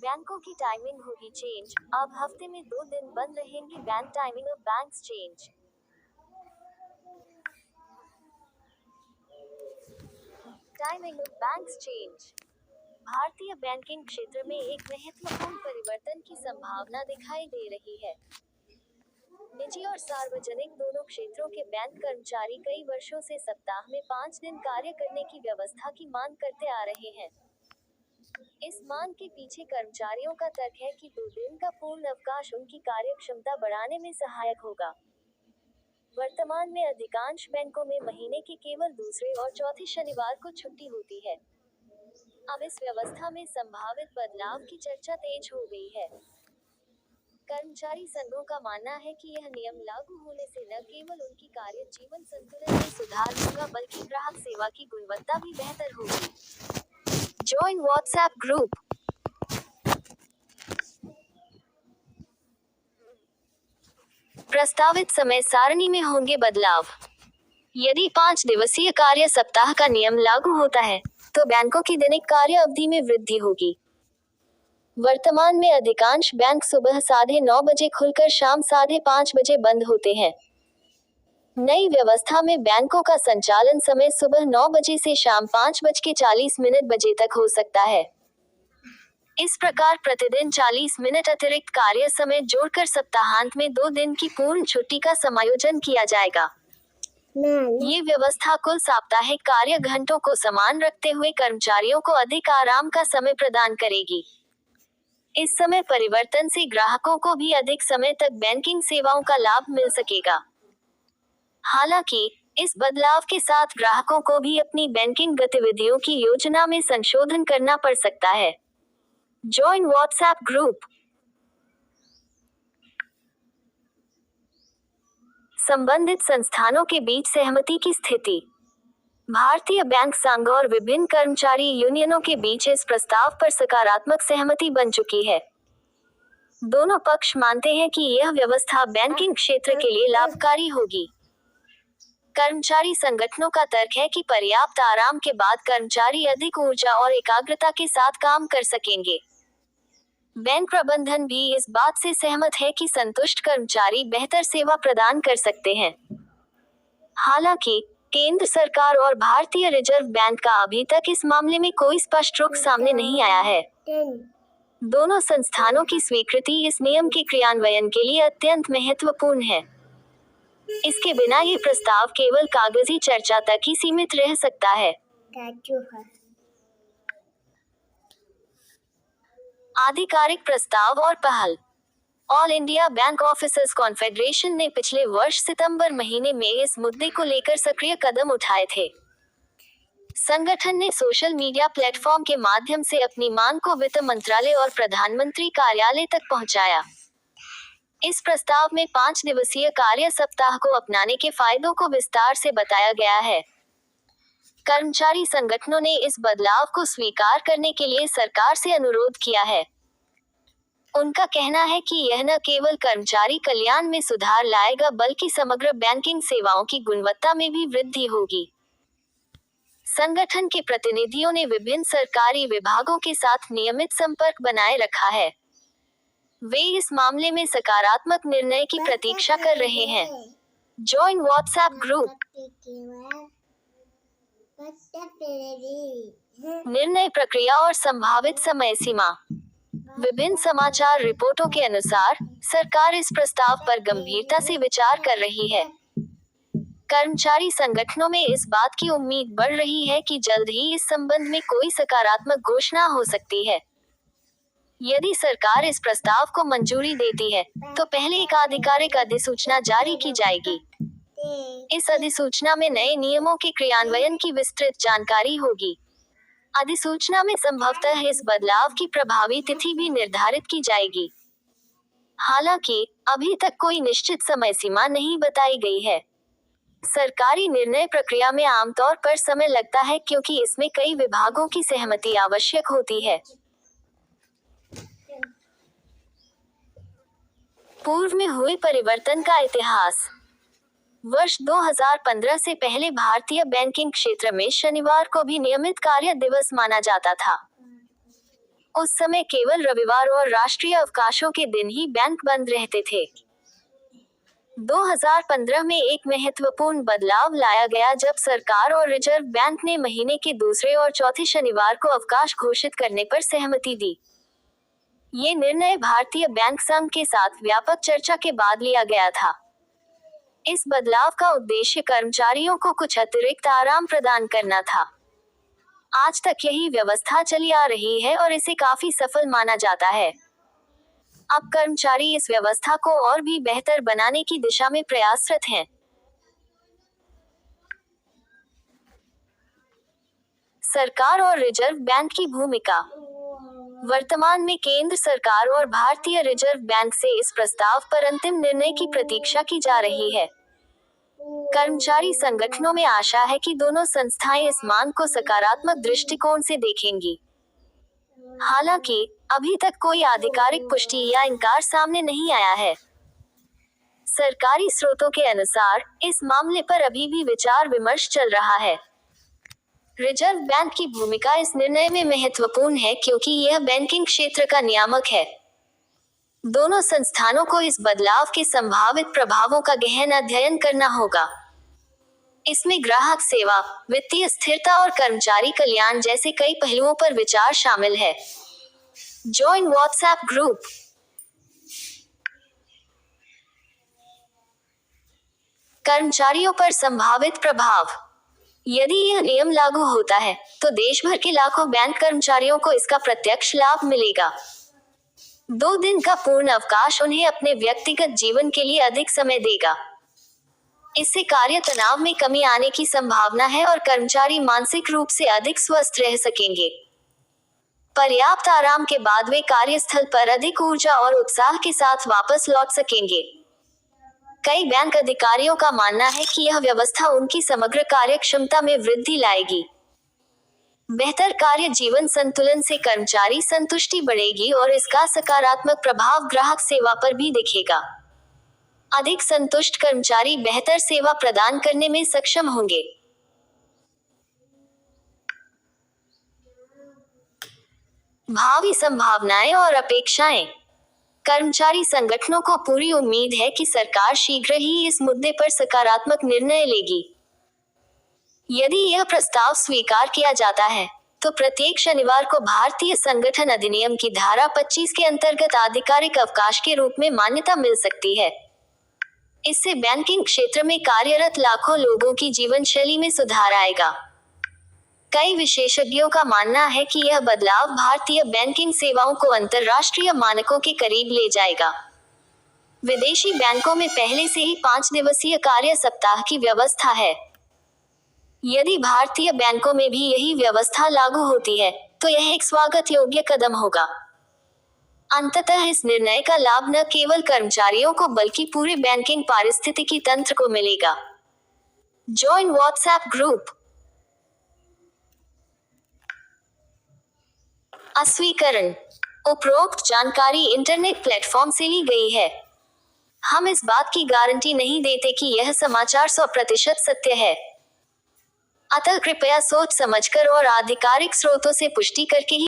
बैंकों की टाइमिंग होगी चेंज। अब हफ्ते में 2 दिन बंद रहेंगे bank. Timing of banks change. Timing of banks change. भारतीय बैंकिंग क्षेत्र में एक महत्वपूर्ण परिवर्तन की संभावना दिखाई दे रही है। निजी और सार्वजनिक दोनों क्षेत्रों के बैंक कर्मचारी कई वर्षों से सप्ताह में 5 दिन कार्य करने की व्यवस्था की मांग करते आ रहे हैं। इस मांग के पीछे कर्मचारियों का तर्क है कि 2 दिन का पूर्ण अवकाश उनकी कार्यक्षमता बढ़ाने में सहायक होगा। वर्तमान में अधिकांश बैंकों में महीने के केवल दूसरे और चौथे शनिवार को छुट्टी होती है। अब इस व्यवस्था में संभावित बदलाव की चर्चा तेज हो गई है। कर्मचारी संघों का मानना है कि यह नियम लागू होने से न केवल उनकी कार्य जीवन संतुलन में सुधार होगा बल्कि ग्राहक सेवा की गुणवत्ता भी बेहतर होगी। Join WhatsApp group. प्रस्तावित समय सारणी में होंगे बदलाव। यदि 5 दिवसीय कार्य सप्ताह का नियम लागू होता है, तो बैंकों की दैनिक कार्य अवधि में वृद्धि होगी। वर्तमान में अधिकांश बैंक सुबह 9:30 बजे खुलकर शाम 5:30 बजे बंद होते हैं। नई व्यवस्था में बैंकों का संचालन समय सुबह 9 बजे से शाम 5:40 बजे तक हो सकता है। इस प्रकार प्रतिदिन 40 मिनट अतिरिक्त कार्य समय जोड़कर सप्ताहांत में 2 दिन की पूर्ण छुट्टी का समायोजन किया जाएगा। ये व्यवस्था कुल साप्ताहिक कार्य घंटों को समान रखते हुए कर्मचारियों को अधिक आराम का समय प्रदान करेगी। इस समय परिवर्तन से ग्राहकों को भी अधिक समय तक बैंकिंग सेवाओं का लाभ मिल सकेगा। हालांकि, इस बदलाव के साथ ग्राहकों को भी अपनी बैंकिंग गतिविधियों की योजना में संशोधन करना पड़ सकता है। Join WhatsApp group. संबंधित संस्थानों के बीच सहमति की स्थिति। भारतीय बैंक संघ और विभिन्न कर्मचारी यूनियनों के बीच इस प्रस्ताव पर सकारात्मक सहमति बन चुकी है। दोनों पक्ष मानते हैं कि यह व्यवस्था बैंकिंग क्षेत्र के लिए लाभकारी होगी। कर्मचारी संगठनों का तर्क है कि पर्याप्त आराम के बाद कर्मचारी अधिक ऊर्जा और एकाग्रता के साथ काम कर सकेंगे। बैंक प्रबंधन भी इस बात से सहमत है कि संतुष्ट कर्मचारी बेहतर सेवा प्रदान कर सकते हैं। हालांकि, केंद्र सरकार और भारतीय रिजर्व बैंक का अभी तक इस मामले में कोई स्पष्ट रुख सामने नहीं आया है। दोनों संस्थानों की स्वीकृति इस नियम के क्रियान्वयन के लिए अत्यंत महत्वपूर्ण है। इसके बिना ये प्रस्ताव केवल कागजी चर्चा तक ही सीमित रह सकता है। आधिकारिक प्रस्ताव और पहल। All India bank officers confederation ने पिछले वर्ष सितंबर महीने में इस मुद्दे को लेकर सक्रिय कदम उठाए थे। संगठन ने सोशल मीडिया प्लेटफॉर्म के माध्यम से अपनी मांग को वित्त मंत्रालय और प्रधानमंत्री कार्यालय तक पहुंचाया। इस प्रस्ताव में 5 दिवसीय कार्य सप्ताह को अपनाने के फायदों को विस्तार से बताया गया है। कर्मचारी संगठनों ने इस बदलाव को स्वीकार करने के लिए सरकार से अनुरोध किया है। उनका कहना है कि यह न केवल कर्मचारी कल्याण में सुधार लाएगा बल्कि समग्र बैंकिंग सेवाओं की गुणवत्ता में भी वृद्धि होगी। संगठन के प्रतिनिधियों ने विभिन्न सरकारी विभागों के साथ नियमित संपर्क बनाए रखा है। वे इस मामले में सकारात्मक निर्णय की प्रतीक्षा कर रहे हैं। Join WhatsApp group. निर्णय प्रक्रिया और संभावित समय सीमा। विभिन्न समाचार रिपोर्टों के अनुसार, सरकार इस प्रस्ताव पर गंभीरता से विचार कर रही है। कर्मचारी संगठनों में इस बात की उम्मीद बढ़ रही है कि जल्द ही इस संबंध में कोई सकारात्मक घोषणा हो सकती है। यदि सरकार इस प्रस्ताव को मंजूरी देती है, तो पहले एक आधिकारिक अधिसूचना जारी की जाएगी। इस अधिसूचना में नए नियमों के क्रियान्वयन की विस्तृत जानकारी होगी। अधिसूचना में संभवतः इस बदलाव की प्रभावी तिथि भी निर्धारित की जाएगी। हालांकि, अभी तक कोई निश्चित समय सीमा नहीं बताई गई है। सरकारी निर्णय प्रक्रिया में आमतौर पर समय लगता है क्योंकि इसमें कई विभागों की सहमति आवश्यक होती है। पूर्व में हुए परिवर्तन का इतिहास। वर्ष 2015 से पहले भारतीय बैंकिंग क्षेत्र में शनिवार को भी नियमित कार्य दिवस माना जाता था। उस समय केवल रविवार और राष्ट्रीय अवकाशों के दिन ही बैंक बंद रहते थे। 2015 में एक महत्वपूर्ण बदलाव लाया गया जब सरकार और रिजर्व बैंक ने महीने के दूसरे और चौथे शनिवार को अवकाश घोषित करने पर सहमति दी। ये निर्णय भारतीय बैंक संघ के साथ व्यापक चर्चा के बाद लिया गया था। इस बदलाव का उद्देश्य कर्मचारियों को कुछ अतिरिक्त आराम प्रदान करना था। आज तक यही व्यवस्था चली आ रही है और इसे काफी सफल माना जाता है। अब कर्मचारी इस व्यवस्था को और भी बेहतर बनाने की दिशा में प्रयासरत हैं। सरकार और रिजर्व बैंक की भूमिका। वर्तमान में केंद्र सरकार और भारतीय रिजर्व बैंक से इस प्रस्ताव पर अंतिम निर्णय की प्रतीक्षा की जा रही है। कर्मचारी संगठनों में आशा है कि दोनों संस्थाएं इस मांग को सकारात्मक दृष्टिकोण से देखेंगी। हालांकि अभी तक कोई आधिकारिक पुष्टि या इनकार सामने नहीं आया है। सरकारी स्रोतों के अनुसार इस मामले पर अभी भी विचार विमर्श चल रहा है। रिजर्व बैंक की भूमिका इस निर्णय में महत्वपूर्ण है क्योंकि यह बैंकिंग क्षेत्र का नियामक है। दोनों संस्थानों को इस बदलाव के संभावित प्रभावों का गहन अध्ययन करना होगा। इसमें ग्राहक सेवा, वित्तीय स्थिरता और कर्मचारी कल्याण जैसे कई पहलुओं पर विचार शामिल है। Join WhatsApp group. कर्मचारियों पर संभावित प्रभाव। यदि यह नियम लागू होता है तो देश भर के लाखों बैंक कर्मचारियों को इसका प्रत्यक्ष लाभ मिलेगा। 2 दिन का पूर्ण अवकाश उन्हें अपने व्यक्तिगत जीवन के लिए अधिक समय देगा। इससे कार्य तनाव में कमी आने की संभावना है और कर्मचारी मानसिक रूप से अधिक स्वस्थ रह सकेंगे। पर्याप्त आराम के बाद वे कार्यस्थल पर अधिक ऊर्जा और उत्साह के साथ वापस लौट सकेंगे। कई बैंक अधिकारियों का मानना है कि यह व्यवस्था उनकी समग्र कार्यक्षमता में वृद्धि लाएगी। बेहतर कार्य जीवन संतुलन से कर्मचारी संतुष्टि बढ़ेगी और इसका सकारात्मक प्रभाव ग्राहक सेवा पर भी दिखेगा। अधिक संतुष्ट कर्मचारी बेहतर सेवा प्रदान करने में सक्षम होंगे। भावी संभावनाएं और अपेक्षाएं। कर्मचारी संगठनों को पूरी उम्मीद है कि सरकार शीघ्र ही इस मुद्दे पर सकारात्मक निर्णय लेगी। यदि यह प्रस्ताव स्वीकार किया जाता है तो प्रत्येक शनिवार को भारतीय संगठन अधिनियम की धारा 25 के अंतर्गत आधिकारिक अवकाश के रूप में मान्यता मिल सकती है। इससे बैंकिंग क्षेत्र में कार्यरत लाखों लोगों की जीवन शैली में सुधार आएगा। कई विशेषज्ञों का मानना है कि यह बदलाव भारतीय बैंकिंग सेवाओं को अंतर्राष्ट्रीय मानकों के करीब ले जाएगा। विदेशी बैंकों में पहले से ही 5 दिवसीय कार्य सप्ताह की व्यवस्था है। यदि भारतीय बैंकों में भी यही व्यवस्था लागू होती है तो यह एक स्वागत योग्य कदम होगा। अंततः इस निर्णय का लाभ न केवल कर्मचारियों को बल्कि पूरे बैंकिंग पारिस्थितिकी तंत्र को मिलेगा। Join WhatsApp group. अस्वीकरण। उपरोक्त जानकारी इंटरनेट प्लेटफॉर्म से ली गई है। हम इस बात की गारंटी नहीं देते कि यह समाचार 100% सत्य है। अतः कृपया सोच समझकर और आधिकारिक स्रोतों से पुष्टि करके ही